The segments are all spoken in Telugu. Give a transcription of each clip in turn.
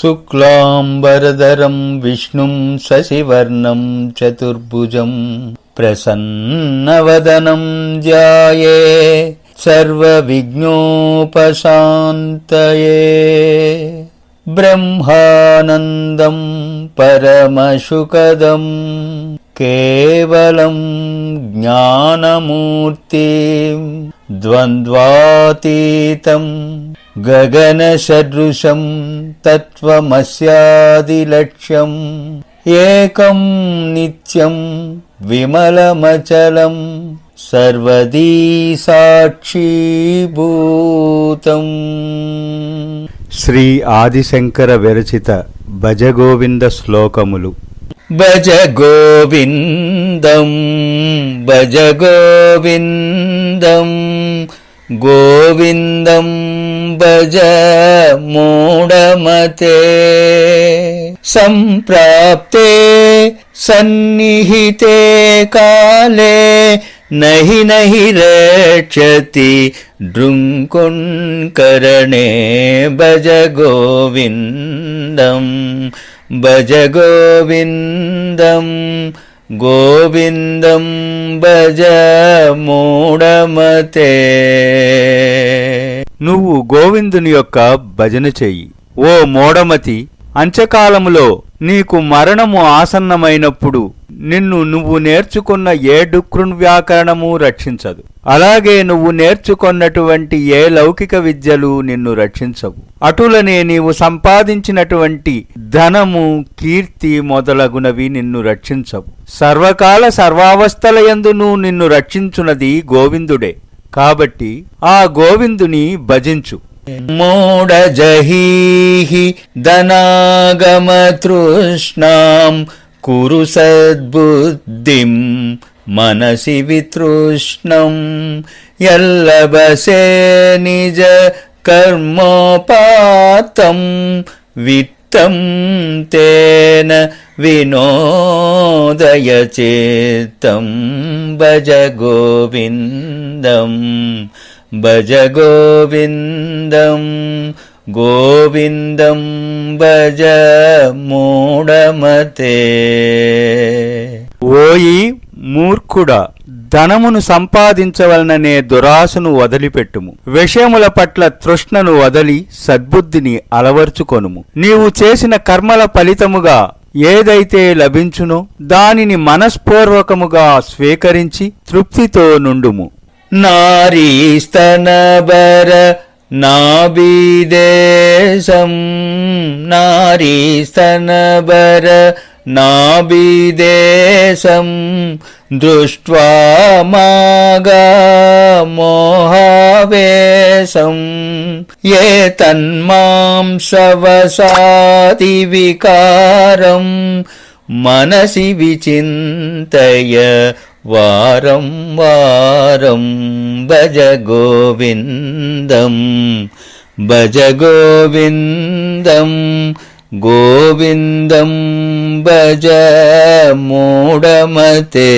శుక్లాంబరధరం విష్ణుం శశివర్ణం చతుర్భుజం ప్రసన్నవదనం ధ్యాయే సర్వవిఘ్నోపశాంతయే. బ్రహ్మానందం పరమశుకదం కేవలం జ్ఞానమూర్తిం ద్వంద్వాతీతం గగనసదృశం తత్వమస్యాదిలక్ష్యం ఏకం నిత్యం విమలమచలం సర్వదీ సాక్షిభూతం. శ్రీ ఆదిశంకర విరచిత భజగోవింద శ్లోకములు. భజ గోవిందం భజ గోవిందం గోవిందం భజ మూఢమతే. సంప్రాప్తే సన్నిహితే కాలే నహి నహి రక్షతి దృంకుణ్కరణే. భజ గోవిందం భజ గోవిందం గోవిందం భజ మూఢమతే. నువ్వు గోవిందుని యొక్క భజన చెయ్యి ఓ మూఢమతి. అంత్యకాలములో నీకు మరణము ఆసన్నమైనప్పుడు నిన్ను నువ్వు నేర్చుకున్న ఏ డుకృన్వ్యాకరణము రక్షించదు. అలాగే నువ్వు నేర్చుకున్నటువంటి ఏ లౌకిక విద్యలు నిన్ను రక్షించవు. అటులనే నీవు సంపాదించినటువంటి ధనము కీర్తి మొదలగునవి నిన్ను రక్షించవు. సర్వకాల సర్వావస్థలయందును నిన్ను రక్షించున్నది గోవిందుడే. కాబట్టి ఆ గోవిందుని భజించు. మూఢజహీహి ధనాగమతృష్ణాం కురు సద్బుద్ధిం మనసి వితృష్ణం. యల్లభసే నిజ కర్మోపాతం విత్తం తేన వినోదయ చిత్తం. భజ గోవిందం భజ గోవిందం గోవిందం భజ మూఢమతే. ఓయి మూర్ఖుడా, ధనమును సంపాదించవలననే దురాశను వదిలిపెట్టుము. విషయముల పట్ల తృష్ణను వదలి సద్బుద్ధిని అలవర్చుకొనుము. నీవు చేసిన కర్మల ఫలితముగా ఏదైతే లభించునో దానిని మనస్పూర్వకముగా స్వీకరించి తృప్తితో నుండుము. నారీస్తనబర నాభిదేశం నారీస్తనబర నాభిదేశం దృష్ట్వా మాగా మోహవేశం. ఏ తన్మాంసవసాది వికారం మనసి విచింతయ వారం వారం. భజ గోవిందం భజ గోవిందం గోవిందం భజ మూఢమతే.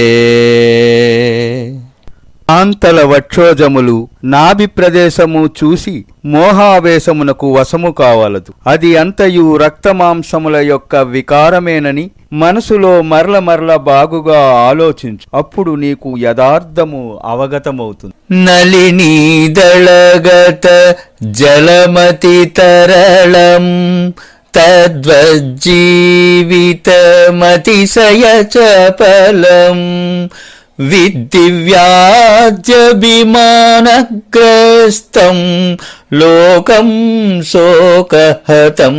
ఆంతల వక్షోజములు నాభి ప్రదేశము చూసి మోహావేశమునకు వశము కావలదు. అది అంతయు రక్తమాంసముల యొక్క వికారమేనని మనసులో మరల మరల బాగుగా ఆలోచించు. అప్పుడు నీకు యథార్థము అవగతమవుతుంది. నళినీదళగత జలమతి తరళం తద్వజ్జీవితమతిశయ చపలం. విద్దివ్యాజ్యభిమానగ్రస్తం లోకం శోకహతం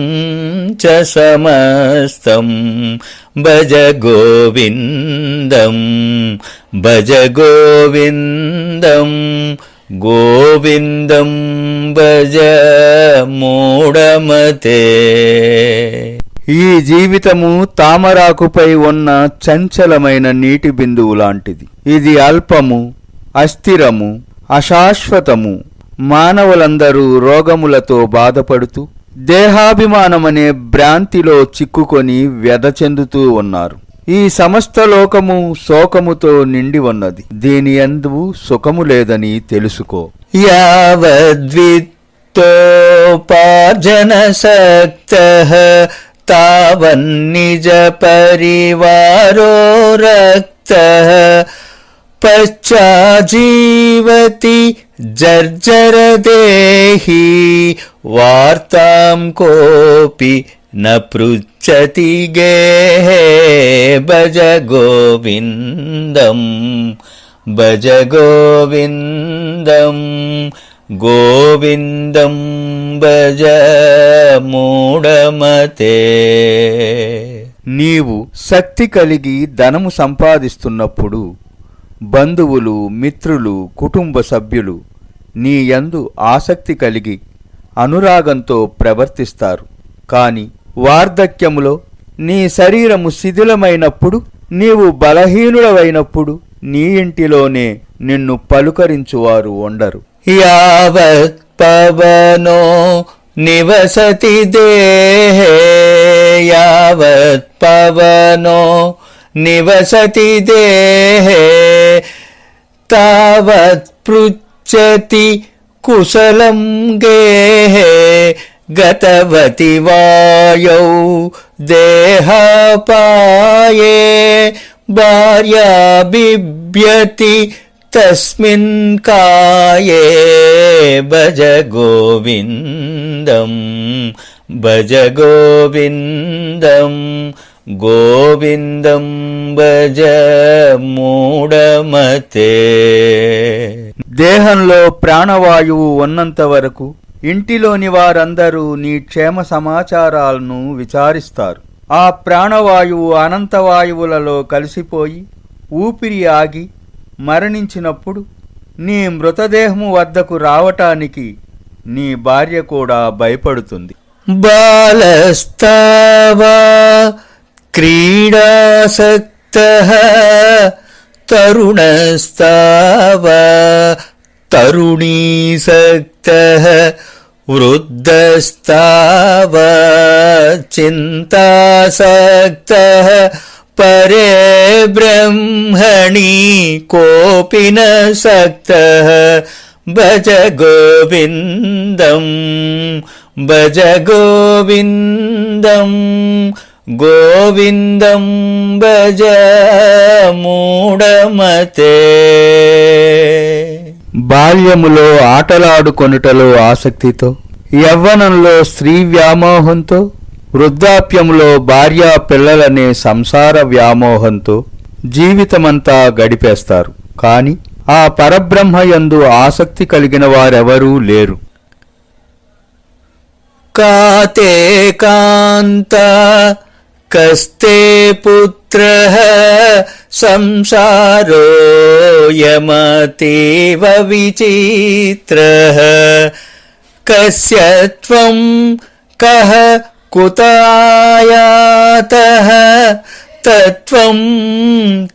చ సమస్తం. భజ గోవిందం భజ గోవిందం గోవిందం భజ మూఢమతే. ఈ జీవితము తామరాకుపై ఉన్న చంచలమైన నీటి బిందువు లాంటిది. ఇది అల్పము, అస్థిరము, అశాశ్వతము. మానవులందరూ రోగములతో బాధపడుతూ దేహాభిమానమనే భ్రాంతిలో చిక్కుకొని వ్యధ చెందుతూ ఉన్నారు. ఈ సమస్త లోకము శోకముతో నిండి ఉన్నది. దీని యందు సుఖము లేదని తెలుసుకో. యావద్విత్త वित्तोपार्जनसक्तः तावन्निज परिवारो रक्तः पश्चाजीवति जर्जरदेही वार्तां कोऽपि न पृच्छति गेहे भज गोविन्दं भज गोविन्दं गोविन्दं భజ మూఢమతే. నీవు శక్తి కలిగి ధనము సంపాదిస్తున్నప్పుడు బంధువులు, మిత్రులు, కుటుంబ సభ్యులు నీ యందు ఆసక్తి కలిగి అనురాగంతో ప్రవర్తిస్తారు. కాని వార్ధక్యములో నీ శరీరము శిథిలమైనప్పుడు, నీవు బలహీనుడవైనప్పుడు నీ ఇంటిలోనే నిన్ను పలుకరించువారు ఉండరు. యావత్ పవనో నివసతి దేహే యావత్ పవనో నివసతి దేహే తావత్ పృచ్ఛతి కుశలం గేహే గతవతి వాయౌ దేహపాయే భార్యా బిభ్యతి తస్మిన్ కాయే భజ గోవిందం భజ గోవిందం గోవిందం భజ మూఢమతే. దేహంలో ప్రాణవాయువు ఉన్నంత వరకు ఇంటిలోని వారందరూ నీ క్షేమ సమాచారాలను విచారిస్తారు. ఆ ప్రాణవాయువు అనంతవాయువులలో కలిసిపోయి ఊపిరి ఆగి మరణించినప్పుడు నీ మృతదేహము వద్దకు రావటానికి నీ భార్య కూడా భయపడుతుంది. బాలస్తావా క్రీడాసక్తః తరుణస్తావా తరుణీసక్తః వృద్ధస్తావా చింతాసక్తః పరే బ్రహ్మణి కోపి న సక్తః భజ గోవిందం భజ గోవిందం గోవిందం భజ మూఢమతే. బాల్యములో ఆటలాడుకొనుటలో ఆసక్తితో, యవ్వనంలో స్త్రీ వ్యామోహంతో, వృద్ధాప్యములో భార్యా పిల్లలనే సంసార వ్యామోహంతో జీవితమంతా గడిపేస్తారు. కాని ఆ పరబ్రహ్మయందు ఆసక్తి కలిగిన వారెవరూ లేరు. కాతే కాంత కస్తే పుత్రః సంసారోయమతీవ విచిత్రః కస్య త్వం కః కుత ఆయాతః తత్వం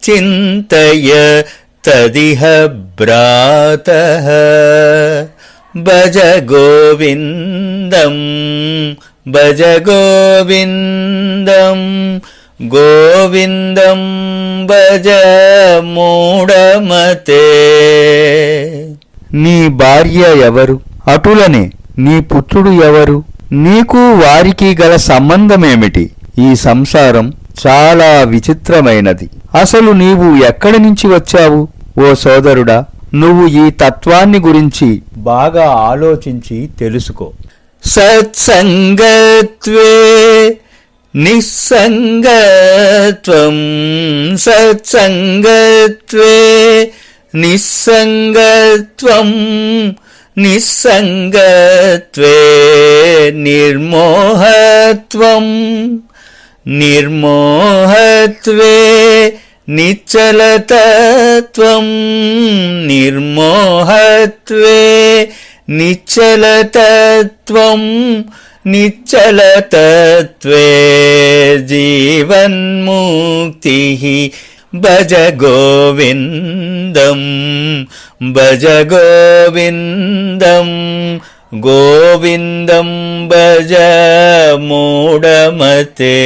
చింతయ తదిహ భ్రాతః భజ గోవిందం భజ గోవిందం గోవిందం భజ మూఢమతే. నీ భార్య ఎవరు? అటులనే నీ పుత్రుడు ఎవరు? నీకు వారికి గల సంబంధమేమిటి? ఈ సంసారం చాలా విచిత్రమైనది. అసలు నీవు ఎక్కడి నుంచి వచ్చావు? ఓ సోదరుడా, నువ్వు ఈ తత్వాన్ని గురించి బాగా ఆలోచించి తెలుసుకో. సత్సంగత్వే నిస్సంగత్వం సత్సంగత్వే నిస్సంగత్వం నిస్సంగత్వే నిర్మోహత్వం నిర్మోహత్వే నిశ్చలతత్వం నిర్మోహత్వే నిశ్చలతత్వం నిశ్చలతత్వే జీవన్ముక్తిః భజ గోవిందం భజ గోవిందం గోవిందం భజ మూఢమతే.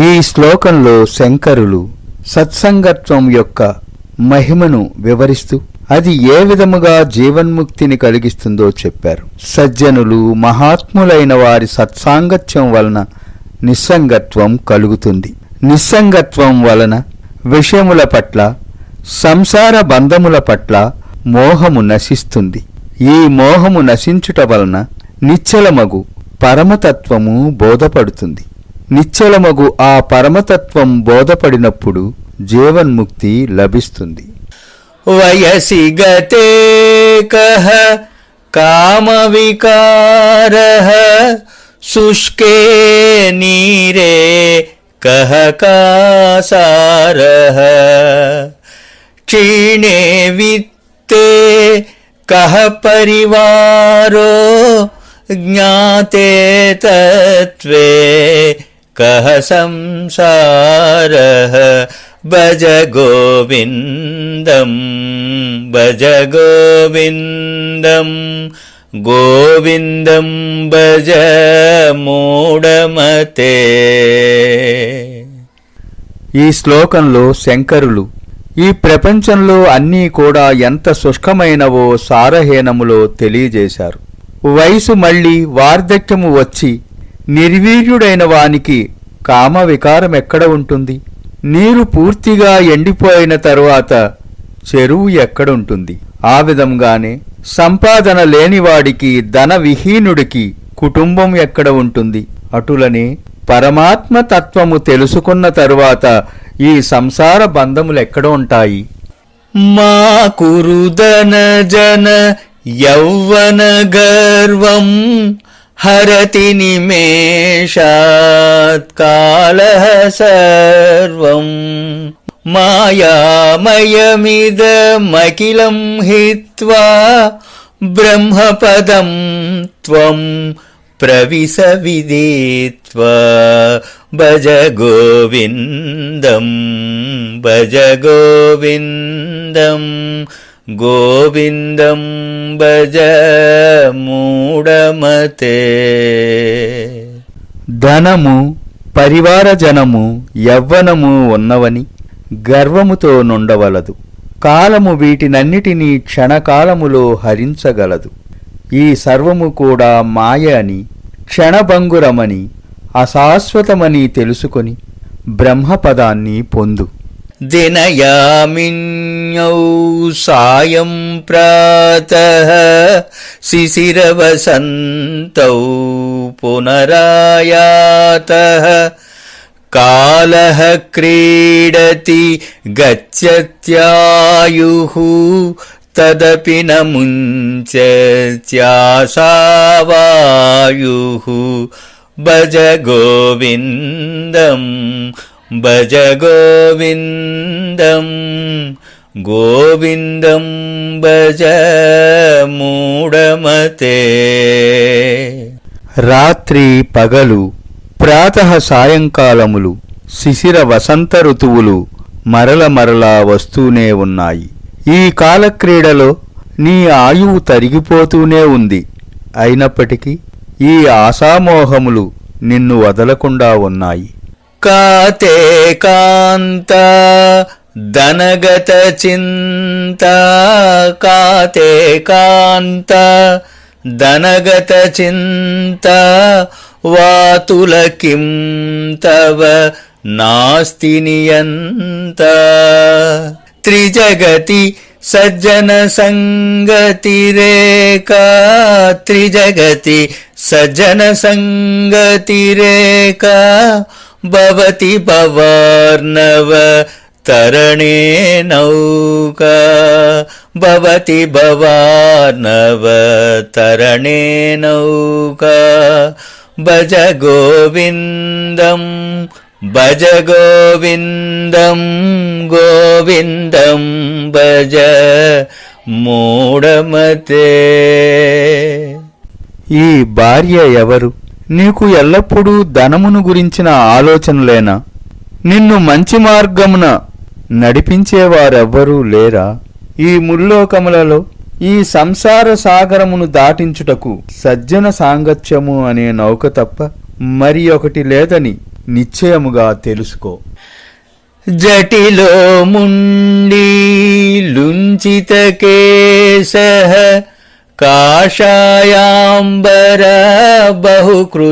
ఈ శ్లోకంలో శంకరులు సత్సంగత్వం యొక్క మహిమను వివరిస్తూ అది ఏ విధముగా జీవన్ముక్తిని కలిగిస్తుందో చెప్పారు. సజ్జనులు మహాత్ములైన వారి సత్సాంగత్యం వలన నిస్సంగత్వం కలుగుతుంది. నిస్సంగత్వం వలన విషయముల పట్ల, సంసార బంధముల పట్ల మోహము నశిస్తుంది. ఈ మోహము నశించుట వలన నిశ్చలమగు పరమతత్వము బోధపడుతుంది. నిశ్చలమగు ఆ పరమతత్వం బోధపడినప్పుడు జీవన్ముక్తి లభిస్తుంది. వయసి గతే కః కామవికారః శుష్కే నీరే కః కాసారః క్షీణే విత్తే కః పరివారో జ్ఞాతే తత్వే కః సంసారః భజ గోవిందం భజ గోవిందం గోవిందం భజ మూఢమతే. ఈ శ్లోకంలో శంకరులు ఈ ప్రపంచంలో అన్నీ కూడా ఎంత శుష్కమైనవో సారహీనములో తెలియజేశారు. వయసు మళ్ళీ వార్ధక్యము వచ్చి నిర్వీర్యుడైన వానికి కామ వికారమెక్కడ ఉంటుంది? నీరు పూర్తిగా ఎండిపోయిన తరువాత చెరువు ఎక్కడుంటుంది? ఆ విధంగానే సంపాదన లేనివాడికి, ధన విహీనుడికి కుటుంబం ఎక్కడ ఉంటుంది? అటులనే పరమాత్మ తత్వము తెలుసుకున్న తరువాత ఈ సంసార బంధములెక్కడ ఉంటాయి? మా కురుదన జన యౌవన గర్వం హరతి నిమేషాత్ కాలః సర్వం మాయామయమిదమఖిలం హిత్వా బ్రహ్మపదం త్వం ప్రవిశ విదిత్వా భజ గోవిందం భజ గోవిందం గోవిందం భజ మూఢమతే. ధనము, పరివారజనము, యవ్వనము ఉన్నవని గర్వముతో నుండవలదు. కాలము వీటినన్నిటినీ క్షణకాలములో హరించగలదు. ఈ సర్వము కూడా మాయ అని, క్షణభంగురమని, అశాశ్వతమని తెలుసుకొని బ్రహ్మపదాన్ని పొందు. దినయామిన్యౌ సాయం ప్రాతః శిశిరవసంతౌ పునరాయాతః కాలః క్రీడతి గచ్చత్యాయుః తదపి న ముంచత్యాసావాయుః భజ గోవిందం భజ గోవిందం గోవిందం భజ మూఢమతే. రాత్రి పగలు, ప్రాతః సాయంకాలములు, శిశిర వసంత ఋతువులు మరల మరలా వస్తూనే ఉన్నాయి. ఈ కాలక్రీడలో నీ ఆయువు తరిగిపోతూనే ఉంది. అయినప్పటికీ ఈ ఆశామోహములు నిన్ను వదలకుండా ఉన్నాయి. కాతే కాంత ధనగత చింత కాతే కాంత ధనగత చింత వాతుల కిం తవ నాస్తి నియంత త్రిజగతి సజ్జన సంగతిరేకా త్రిజగతి సజ్జన సంగతిరేకా భవతి భవార్ణవ తరణే నౌకా భవతి భవార్ణవ తరణే నౌకా భజ గోవిందం భజ గోవిందం గోవిందం భజ మూఢమతే. ఈ భార్య ఎవరు? నీకు ఎల్లప్పుడూ ధనమును గురించిన ఆలోచనలేనా? నిన్ను మంచి మార్గమున నడిపించేవారెవ్వరూ లేరా? ఈ ముల్లోకములలో ఈ సంసార సాగరమును దాటించుటకు సజ్జన సాంగత్యము అనే నౌక తప్ప మరి ఒకటి లేదని నిశ్చయముగా తెలుసుకో. జటిలో ముండి లుంచితకేశః కాషాయాంబర బహుకృతవేషః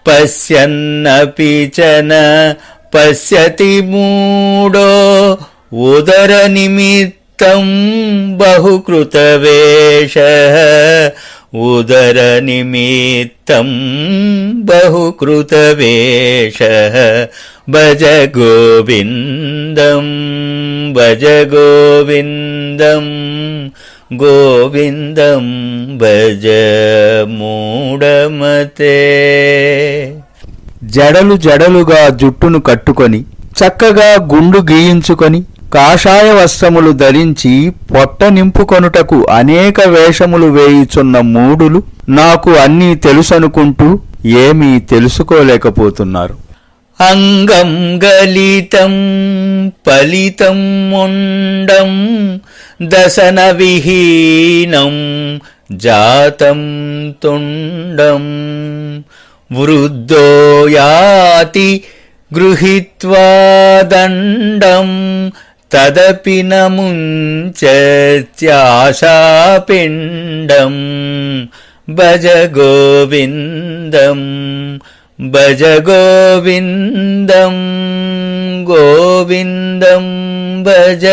పశ్యన్నపి చ న పశ్యతి మూఢో ఉదరనిమిత్తం బహుకృతవేషః ఉదరనిమిత్తం బహుకృతవేషః భజ గోవిందం భజ గోవిందం గోవిందం భజ మూఢమతే. జడలు జడలుగా జుట్టును కట్టుకొని చక్కగా గుండు గీయించుకొని కాషాయ వస్త్రములు ధరించి పొట్ట నింపుకొనుటకు అనేక వేషములు వేయుచున్న మూఢులు నాకు అన్నీ తెలుసనుకుంటూ ఏమీ తెలుసుకోలేకపోతున్నారు. అంగం గలితం పలితం ముండం దశన విహీనం జాతం తుండం వృద్ధో యాతి గృహీత్వా దండం తదపి న ముంచత్యాశాపిండం భజ గోవిందం భజ గోవిందం గోవిందం భజ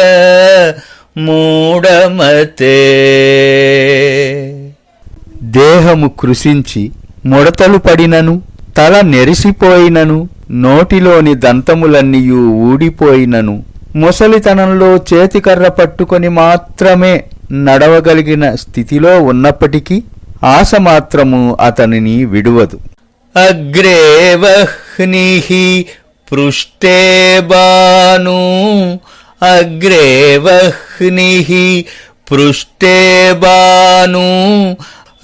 మూఢమతే. దేహము కృశించి ముడతలు పడినను తల నెరిసిపోయినను నోటిలోని దంతములన్నీయూ ఊడిపోయినను ముసలితనంలో చేతికర్ర పట్టుకొని మాత్రమే నడవగలిగిన స్థితిలో ఉన్నప్పటికీ ఆశ మాత్రము అతనిని విడువదు. అగ్రే వహ్నిః పృష్ఠే బాను అగ్రే వహ్నిః పృష్ఠే బాను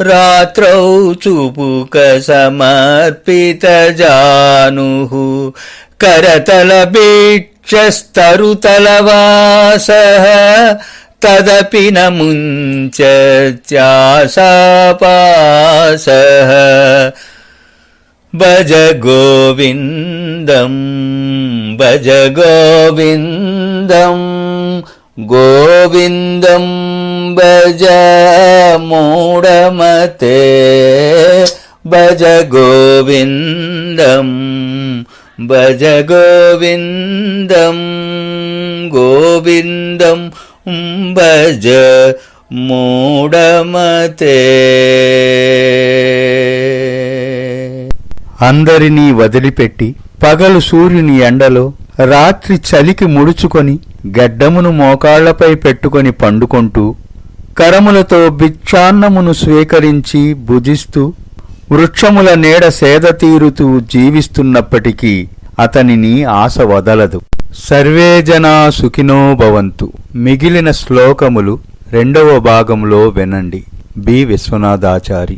రాత్రౌ చూపుక సమర్పిత జానుః కరతల భిక్షస్తరుతలవాసః తదపి న ముంచత్యాశాపాసః భజ గోవిందం భజ గోవిందం గోవిందం భజ మూఢమతే. భజ గోవిందం భజ గోవిందం గోవిందం భజ మూఢమతే. అందరినీ వదిలిపెట్టి పగలు సూర్యుని ఎండలో రాత్రి చలికి ముడుచుకొని గడ్డమును మోకాళ్లపై పెట్టుకొని పండుకొంటూ కరములతో భిక్షాన్నమును స్వీకరించి భుజిస్తూ వృక్షముల నీడ సేద తీరుతూ జీవిస్తున్నప్పటికీ అతనిని ఆశ వదలదు. సర్వే జనా సుఖినో భవంతు. మిగిలిన శ్లోకములు 2వ భాగంలో వినండి. బి విశ్వనాథాచారి.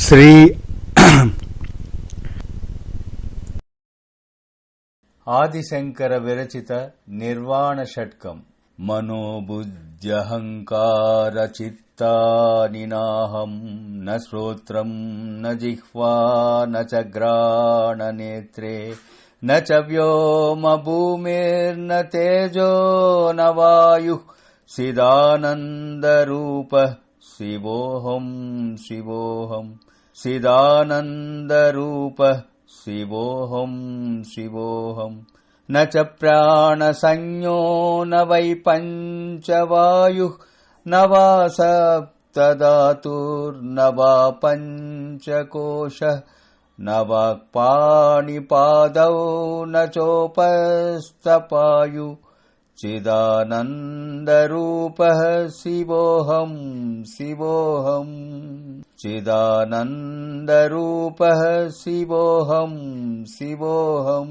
శ్రీ ఆదిశంకర విరచిత నిర్వాణ షట్కం. మనోబుద్ధ్యహంకార చిత్తాని నాహం న శ్రోత్రం న జిహ్వా న చ గ్రాణ నేత్రే న చ వ్యోమ భూమిర్న తేజో న వాయుః చిదానందరూపః శివోహం శివోహం చిదానందరూపః శివోహం శివోహం న చ ప్రాణసంజ్ఞో న వై పంచవాయుః న వా సప్తధాతుర్న వా పంచకోశః న వాక్పాణిపాదౌ న చోపస్థపాయు చిదానందరూపః శివోహం శివోహం చిదానందరూపః శివోహం శివోహం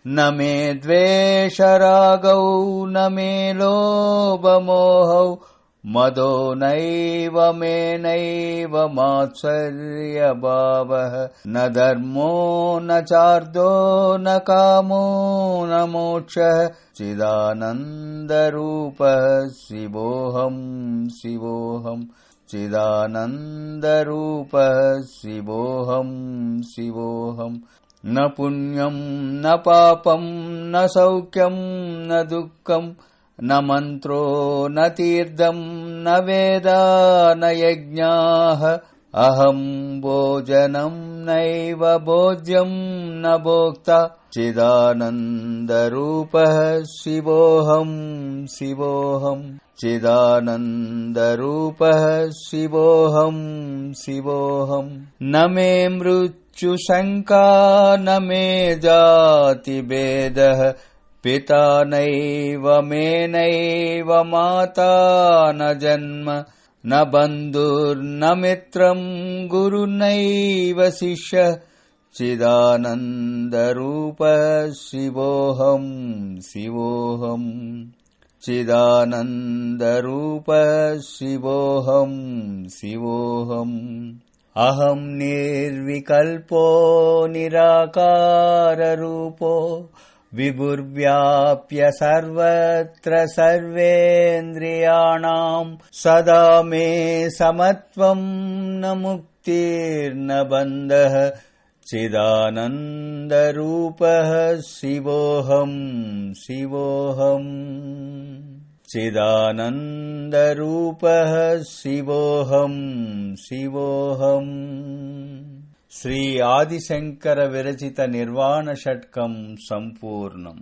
న మే ద్వేషరాగౌ న మే లోభమోహౌ మదో నైవ మే నైవ మాత్సర్యభావః న ధర్మో న చార్దో న కామో న మోక్షః చిదానందరూపః శివోహం శివోహం चिदानन्दरूपः शिवोऽहं शिवोऽहं न पुण्यं न पापं न सौख्यं न दुःखं न मन्त्रो न तीर्थं न वेदा न यज्ञाः अहं भोजनं नैव भोज्यं न भोक्ता चिदानन्दरूपः शिवोऽहं शिवोऽहं चिदानन्दरूपः शिवोऽहं शिवोऽहं न मे मृत्युशङ्का न मे जातिभेदः पिता नैव मे नैव माता न जन्म न बन्धुर्न मित्रं गुरुर्नैव शिष्यः चिदानन्दरूपः शिवोऽहं शिवोऽहं चिदानन्दरूपः शिवोऽहं शिवोऽहम् अहं निर्विकल्पो निराकाररूपो विभुर्व्याप्य सर्वत्र सर्वेन्द्रियाणां सदा मे समत्वं न मुक्तिर्न बन्धः चिदानन्दरूपः शिवोऽहं शिवोऽहम् चिदानन्दरूपः शिवोऽहं शिवोऽहम् శ్రీ ఆదిశంకర విరచిత నిర్వాణ షట్కం సంపూర్ణం.